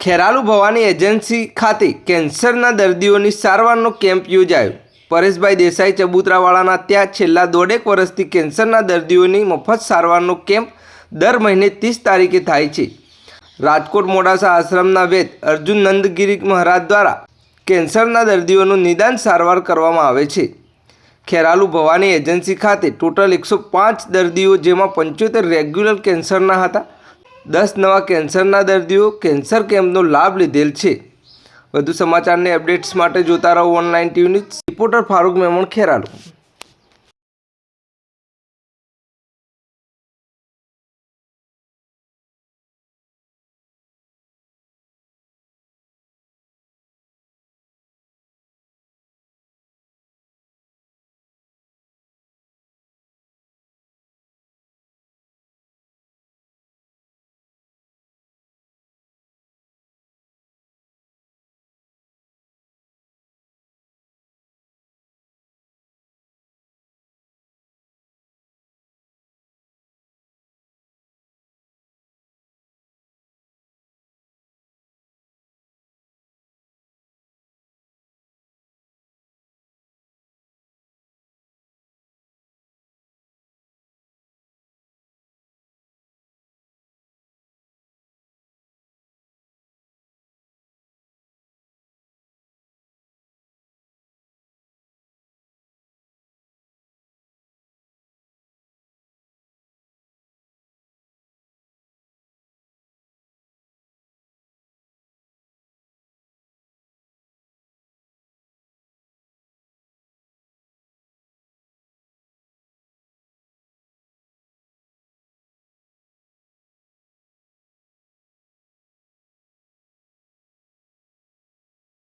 Kheralu Bhavani agency ખાતે કેન્સરના દર્દીઓની સારવારનો કેમ્પ યોજાયો। પરેશભાઈ દેસાઈ ચબુતરાવાળાના ત્યાં છેલ્લા દોઢેક વર્ષથી કેન્સરના દર્દીઓની મફત સારવારનો કેમ્પ દર મહિને 30 તારીખે થાય છે। રાજકોટ મોડાસા આશ્રમના વૈદ અર્જુન નંદગીરી મહારાજ દ્વારા કેન્સરના દર્દીઓનું નિદાન સારવાર કરવામાં આવે છે। ખેરાલુ ભવાની એજન્સી ખાતે ટોટલ 105 દર્દીઓ, જેમાં 75 રેગ્યુલર કેન્સરના હતા। 10 નવા કેન્સરના દર્દીઓ કેન્સર કેમ્પનો લાભ લીધેલ છે। વધુ સમાચારને અપડેટ્સ માટે જોતા રહો online TV news. Reporter Farooq Memon, Kheralu.